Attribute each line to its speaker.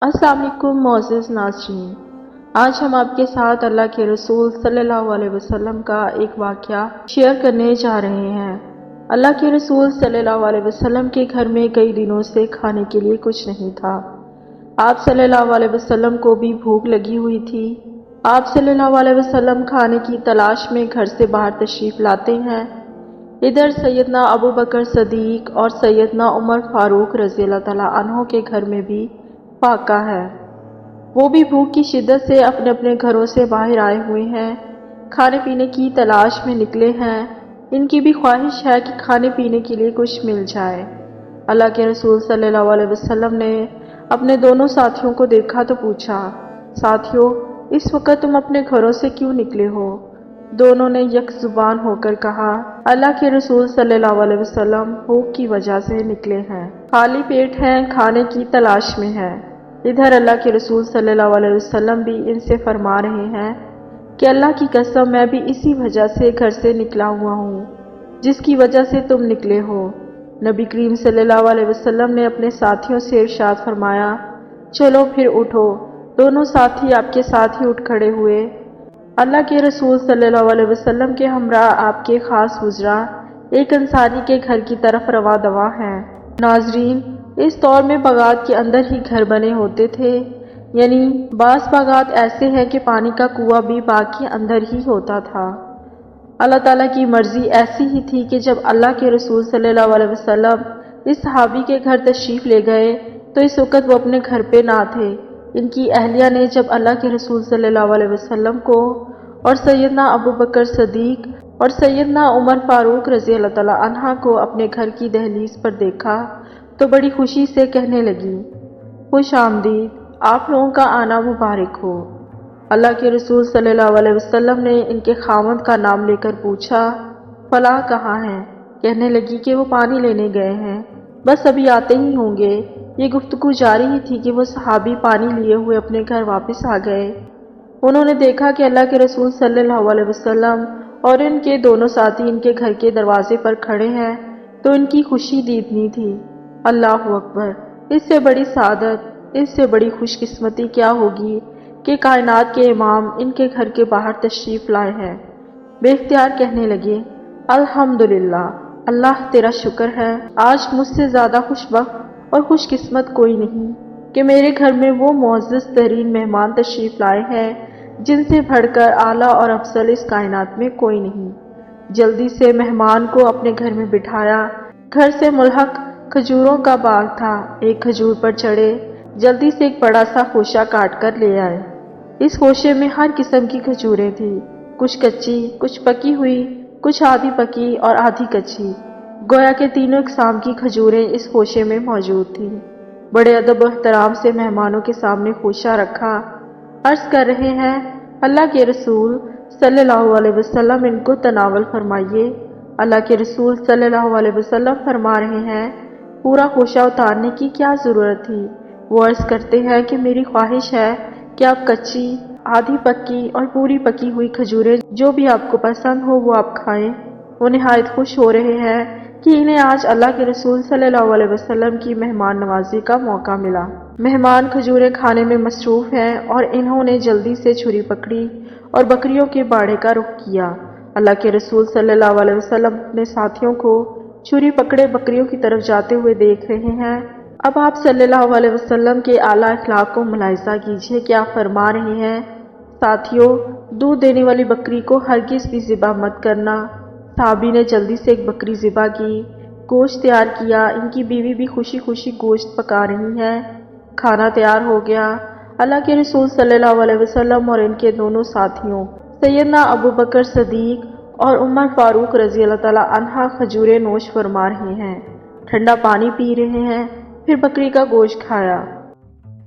Speaker 1: अस्सलाम वालेकुम मोअज़्ज़िज़ नाज़रीन। आज हम आपके साथ अल्लाह के रसूल सल्लल्लाहु अलैहि वसल्लम का एक वाक़या शेयर करने जा रहे हैं। अल्लाह के रसूल सल्लल्लाहु अलैहि वसल्लम के घर में कई दिनों से खाने के लिए कुछ नहीं था। आप सल्लल्लाहु अलैहि वसल्लम को भी भूख लगी हुई थी। आप सल्लल्लाहु अलैहि वसल्लम खाने की तलाश में घर से बाहर तशरीफ़ लाते हैं। इधर सैयदना अबू बकर सदीक और सैयदना उमर फारूक रज़ी अल्लाह तआला अन्हों के घर में भी वाक़ा है। वो भी भूख की शिद्दत से अपने अपने घरों से बाहर आए हुए हैं, खाने पीने की तलाश में निकले हैं। इनकी भी ख्वाहिश है कि खाने पीने के लिए कुछ मिल जाए। अल्लाह के रसूल सल्लल्लाहु अलैहि वसल्लम ने अपने दोनों साथियों को देखा तो पूछा, साथियों, इस वक्त तुम अपने घरों से क्यों निकले हो? दोनों ने यक जुबान होकर कहा, अल्लाह के रसूल सल्लल्लाहु अलैहि वसल्लम भूख की वजह से निकले हैं, खाली पेट हैं, खाने की तलाश में हैं। इधर अल्लाह के रसूल सल्लल्लाहु अलैहि वसल्लम भी इनसे फरमा रहे हैं कि अल्लाह की कसम मैं भी इसी वजह से घर से निकला हुआ हूँ जिसकी वजह से तुम निकले हो। नबी करीम सल्लल्लाहु अलैहि वसल्लम ने अपने साथियों से इरशाद फरमाया, चलो फिर उठो। दोनों साथी आपके साथ ही उठ खड़े हुए। अल्लाह के रसूल सल्लल्लाहु अलैहि वसल्लम के हमरा आपके खास गुजरा एक अंसारी के घर की तरफ रवा दवा हैं। नाजरीन, इस दौर में बागात के अंदर ही घर बने होते थे, यानी बास बागात ऐसे हैं कि पानी का कुआं भी बाग के अंदर ही होता था। अल्लाह ताला की मर्जी ऐसी ही थी कि जब अल्लाह के रसूल सल्लल्लाहु अलैहि वसल्लम इस सहाबी के घर तशरीफ ले गए तो इस वक्त वो अपने घर पे ना थे। इनकी अहलिया ने जब अल्लाह के रसूल सल्लल्लाहु अलैहि वसल्लम को और सैयदना अबू बकर सदीक और सैयदना उमर फारूक रज़ी अल्लाह तआला अन्हा को अपने घर की दहलीज पर देखा तो बड़ी खुशी से कहने लगी, खुश आमदीद, आप लोगों का आना मुबारक हो। अल्लाह के रसूल सल्लल्लाहु अलैहि वसल्लम ने इनके खामद का नाम लेकर पूछा, फलाह कहाँ हैं? कहने लगी कि वो पानी लेने गए हैं, बस अभी आते ही होंगे। ये गुफ्तगू जारी ही थी कि वो सहाबी पानी लिए हुए अपने घर वापस आ गए। उन्होंने देखा कि अल्लाह के रसूल सल्लल्लाहु अलैहि वसल्लम और इनके दोनों साथी इनके घर के दरवाजे पर खड़े हैं तो इनकी खुशी दीदनी थी। अल्लाहु अकबर! इससे बड़ी सादत, इससे बड़ी खुशकिस्मती क्या होगी कि कायनात के इमाम इनके घर के बाहर तशरीफ लाए हैं। बेख्तियार कहने लगे, अल्हम्दुलिल्लाह, अल्लाह तेरा शुक्र है, आज मुझसे ज़्यादा खुशबख्त और खुशकिस्मत कोई नहीं कि मेरे घर में वो मुअज़्ज़ज़ तरीन मेहमान तशरीफ लाए हैं जिनसे बढ़कर आला और अफजल इस कायनात में कोई नहीं। जल्दी से मेहमान को अपने घर में बिठाया। घर से मुल्हक खजूरों का बाग था। एक खजूर पर चढ़े, जल्दी से एक बड़ा सा खोशा काट कर ले आए। इस खोशे में हर किस्म की खजूरें थी, कुछ कच्ची, कुछ पकी हुई, कुछ आधी पकी और आधी कच्ची। गोया के तीनों इकसाम की खजूरें इस खोशे में मौजूद थी। बड़े अदब और एहतराम से मेहमानों के सामने खोशा रखा। अर्ज कर रहे हैं, अल्लाह के रसूल सल्लल्लाहु अलैहि वसल्लम इनको तनावल फरमाइए। अल्लाह के रसूल सल्लल्लाहु अलैहि वसल्लम फरमा रहे हैं, पूरा खोशा उतारने की क्या ज़रूरत थी? वो अर्ज करते हैं कि मेरी ख्वाहिश है कि आप कच्ची, आधी पक्की और पूरी पकी हुई खजूरें जो भी आपको पसंद हो वो आप खाएं। वो निहायत खुश हो रहे हैं कि इन्हें आज अल्लाह के रसूल सल्लल्लाहु अलैहि वसल्लम की मेहमान नवाजी का मौका मिला। मेहमान खजूरें खाने में मसरूफ़ हैं और इन्होंने जल्दी से छुरी पकड़ी और बकरियों के बाड़े का रुख किया। अल्लाह के रसूल सल्लल्लाहु अलैहि वसल्लम अपने साथियों को छुरी पकड़े बकरियों की तरफ जाते हुए देख रहे हैं। अब आप सल्लल्लाहु अलैहि वसल्लम के आला अखलाक को मुलाहिज़ा कीजिए कि आप फरमा रहे हैं, साथियों, दूध देने वाली बकरी को हरगिज़ भी ज़िबा मत करना। साहबी ने जल्दी से एक बकरी ज़िबा की, गोश्त तैयार किया। इनकी बीवी भी खुशी खुशी गोश्त पका रही है। खाना तैयार हो गया। अल्लाह के रसूल सल्लल्लाहु अलैहि वसल्लम और इनके दोनों साथियों सैयदना अबू बकर सदीक और उमर फारूक रज़ी अल्लाह तआला अन्हा खजूरें नोश फरमा रहे हैं, ठंडा पानी पी रहे हैं, फिर बकरी का गोश्त खाया।